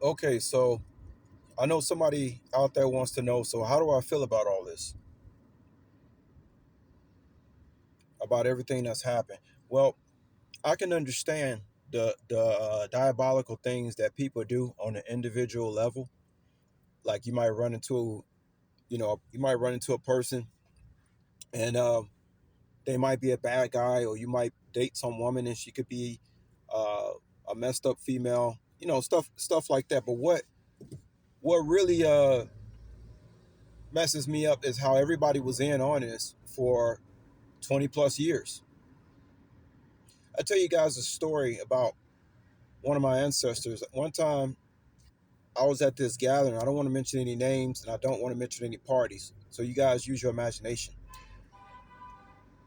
Okay, so I know somebody out there wants to know. So how do I feel about all this? About everything that's happened? Well, I can understand the diabolical things that people do on an individual level. Like you might run into a person and they might be a bad guy, or you might date some woman and she could be uh, a messed up female. Stuff like that. But what really messes me up is how everybody was in on this for 20 plus years. I tell you guys a story about one of my ancestors. One time I was at this gathering. I don't want to mention any names and I don't want to mention any parties. So you guys use your imagination.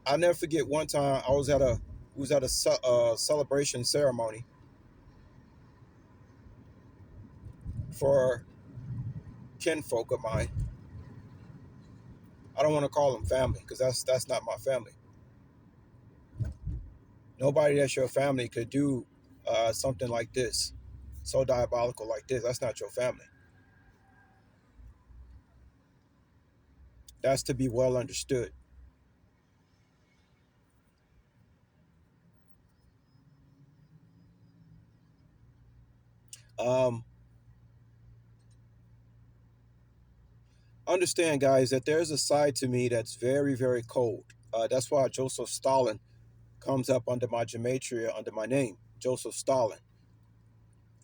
I'll never forget one time we was at a celebration ceremony for kinfolk of mine. I don't want to call them family because that's not my family. Nobody that's your family could do something like this, so diabolical like this. That's not your family. That's to be well understood. Um, Understand, guys, that there's a side to me that's very, very cold. That's why Joseph Stalin comes up under my gematria, under my name, Joseph Stalin.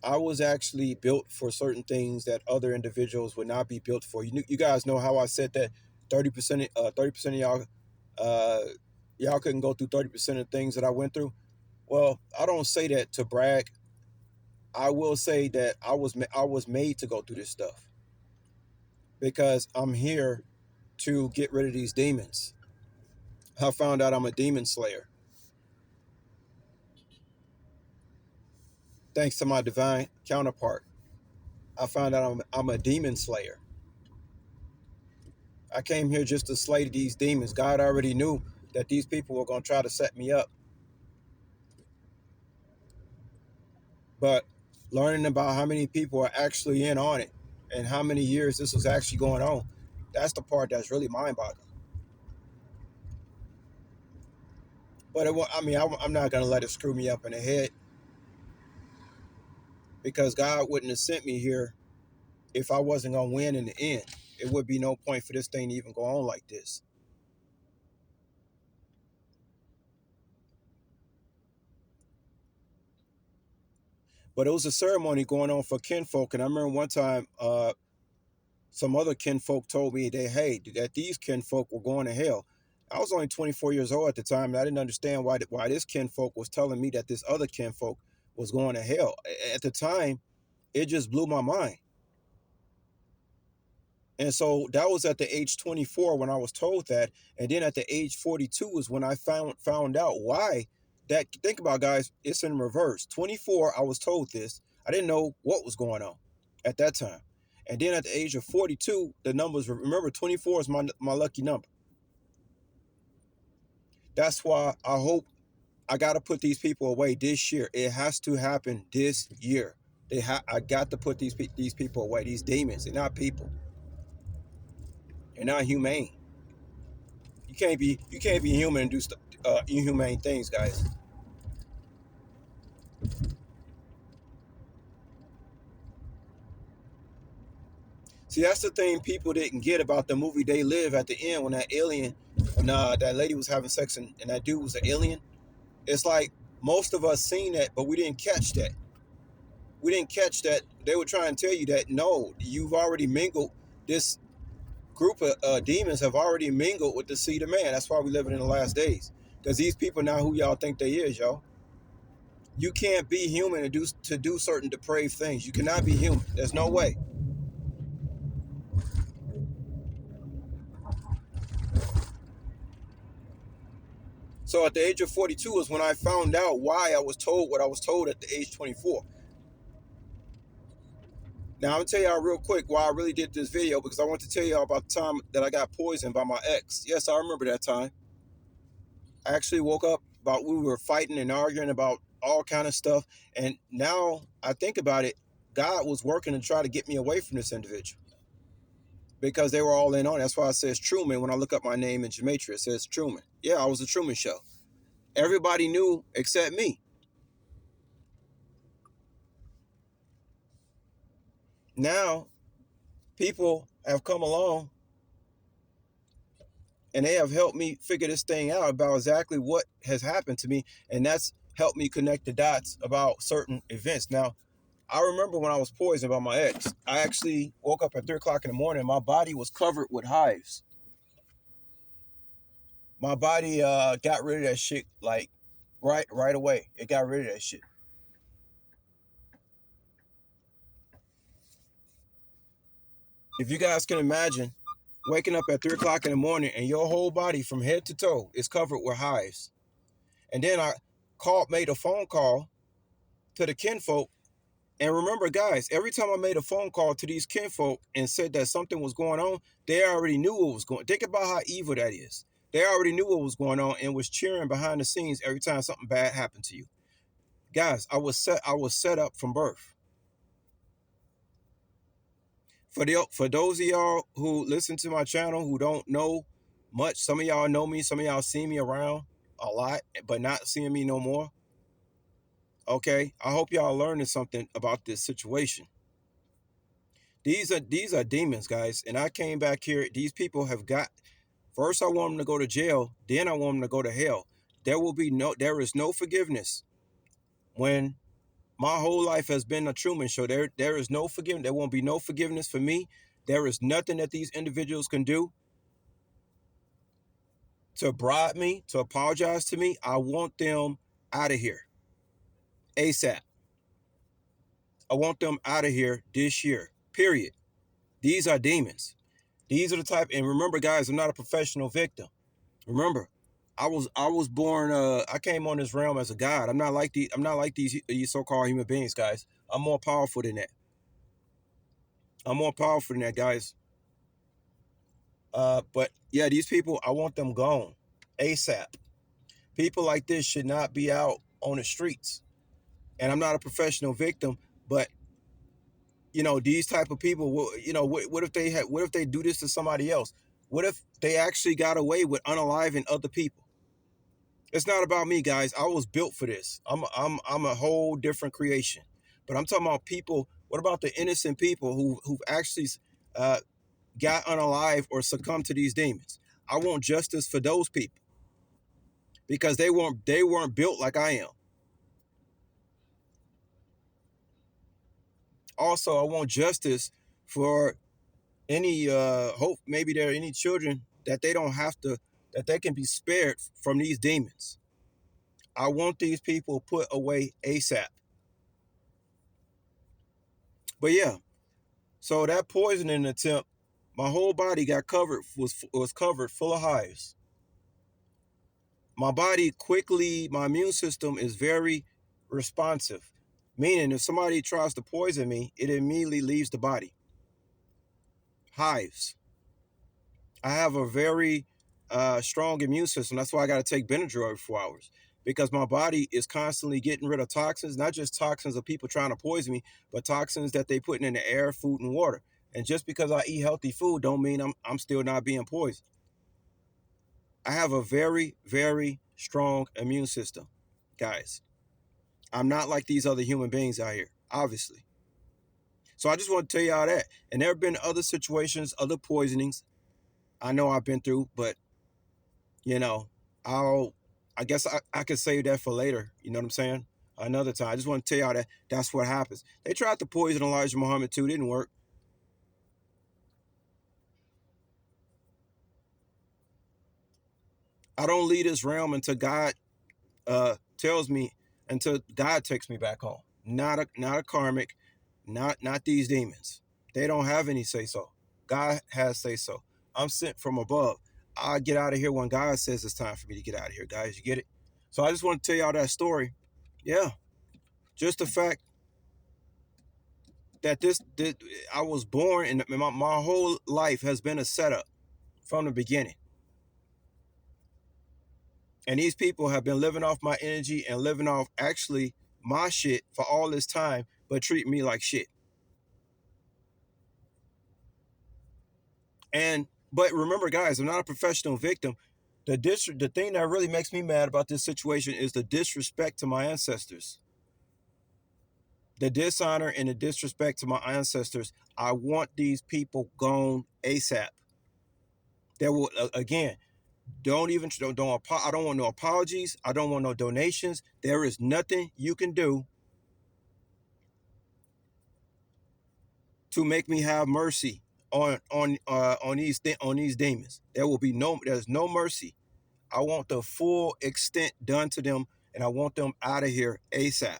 I was actually built for certain things that other individuals would not be built for. You guys know how I said that 30% of uh, y'all couldn't go through 30% of things that I went through. Well, I don't say that to brag. I will say that I was made to go through this stuff because I'm here to get rid of these demons. I found out I'm a demon slayer thanks to my divine counterpart. I found out I'm a demon slayer. I came here just to slay these demons. God already knew that these people were going to try to set me up. But learning about how many people are actually in on it and how many years this was actually going on, that's the part that's really mind boggling. But I'm not going to let it screw me up in the head because God wouldn't have sent me here if I wasn't going to win in the end. It would be no point for this thing to even go on like this. But it was a ceremony going on for kinfolk. And I remember one time some other kinfolk told me that these kinfolk were going to hell. I was only 24 years old at the time, and I didn't understand why this kinfolk was telling me that this other kinfolk was going to hell. At the time, it just blew my mind. And so that was at the age 24 when I was told that, and then at the age 42 is when I found out why. That think about, guys, it's in reverse. 24, I was told this. I didn't know what was going on at that time. And then at the age of 42, the numbers, remember, 24 is my lucky number. That's why I hope I got to put these people away this year. It has to happen this year. I got to put these people away. These demons, they're not people. They're not humane. You can't be human and do inhumane things, guys. See, that's the thing people didn't get about the movie They Live at the end when that lady was having sex and that dude was an alien. It's like most of us seen that, but we didn't catch that. We didn't catch that. They were trying to tell you that no, you've already mingled. This group of demons have already mingled with the seed of man. That's why we living in the last days. Because these people not who y'all think they is, y'all. You can't be human to do certain depraved things. You cannot be human. There's no way. So at the age of 42 is when I found out why I was told what I was told at the age 24. Now I'm gonna tell y'all real quick why I really did this video, because I want to tell y'all about the time that I got poisoned by my ex. Yes, I remember that time. I actually woke up we were fighting and arguing about all kind of stuff, and now I think about it. God was working to try to get me away from this individual because they were all in on it. That's why it says Truman. When I look up my name in Gematria, it says Truman. Yeah, I was the Truman Show. Everybody knew except me. Now, people have come along and they have helped me figure this thing out about exactly what has happened to me. And that's helped me connect the dots about certain events. Now, I remember when I was poisoned by my ex, I actually woke up at 3 o'clock in the morning. My body was covered with hives. My body got rid of that shit like right away. It got rid of that shit. If you guys can imagine waking up at 3 o'clock in the morning and your whole body from head to toe is covered with hives. And then I made a phone call to the kinfolk. And remember, guys, every time I made a phone call to these kinfolk and said that something was going on, they already knew what was going on. Think about how evil that is. They already knew what was going on and was cheering behind the scenes every time something bad happened to you. Guys, I was set up from birth. For those of y'all who listen to my channel who don't know much, some of y'all know me, some of y'all see me around a lot, but not seeing me no more. Okay, I hope y'all learning something about this situation. These are demons, guys, and I came back here. These people have got. First, I want them to go to jail. Then I want them to go to hell. There is no forgiveness when my whole life has been a Truman Show. There is no forgiveness. There won't be no forgiveness for me. There is nothing that these individuals can do to bribe me, to apologize to me. I want them out of here ASAP. I want them out of here this year. Period. These are demons. These are the type. And remember, guys, I'm not a professional victim. Remember, I was born. I came on this realm as a god. I'm not like these so-called human beings, guys. I'm more powerful than that. I'm more powerful than that, guys. But yeah, these people, I want them gone ASAP. People like this should not be out on the streets. And I'm not a professional victim, but these type of people. What if they do this to somebody else? What if they actually got away with unaliving other people? It's not about me, guys. I was built for this. I'm a whole different creation. But I'm talking about people. What about the innocent people who've actually uh, got unalive or succumbed to these demons? I want justice for those people because they weren't built like I am. Also, I want justice for any hope. Maybe there are any children that they don't have to, that they can be spared from these demons. I want these people put away ASAP. But yeah, so that poisoning attempt, my whole body got covered, was covered full of hives. My immune system is very responsive, meaning if somebody tries to poison me, it immediately leaves the body. Hives. I have a very strong immune system. That's why I got to take Benadryl every 4 hours because my body is constantly getting rid of toxins, not just toxins of people trying to poison me, but toxins that they putting in the air, food, and water. And just because I eat healthy food don't mean I'm still not being poisoned. I have a very, very strong immune system, guys. I'm not like these other human beings out here, obviously. So I just want to tell y'all that. And there have been other situations, other poisonings I know I've been through, but you know, I'll I guess I could save that for later. You know what I'm saying? Another time. I just want to tell y'all that that's what happens. They tried to poison Elijah Muhammad too, didn't work. I don't leave this realm until God tells me, until God takes me back home. Not a karmic, not these demons. They don't have any say so. God has say so. I'm sent from above. I get out of here when God says it's time for me to get out of here, guys. You get it? So I just want to tell y'all that story. Yeah, just the fact that this I was born and my whole life has been a setup from the beginning. And these people have been living off my energy and living off actually my shit for all this time, but treat me like shit. And but remember, guys, I'm not a professional victim. The thing that really makes me mad about this situation is the disrespect to my ancestors, the dishonor and the disrespect to my ancestors. I want these people gone ASAP. There will again, I don't want no apologies. I don't want no donations. There is nothing you can do to make me have mercy on these demons. There's no mercy. I want the full extent done to them, and I want them out of here ASAP.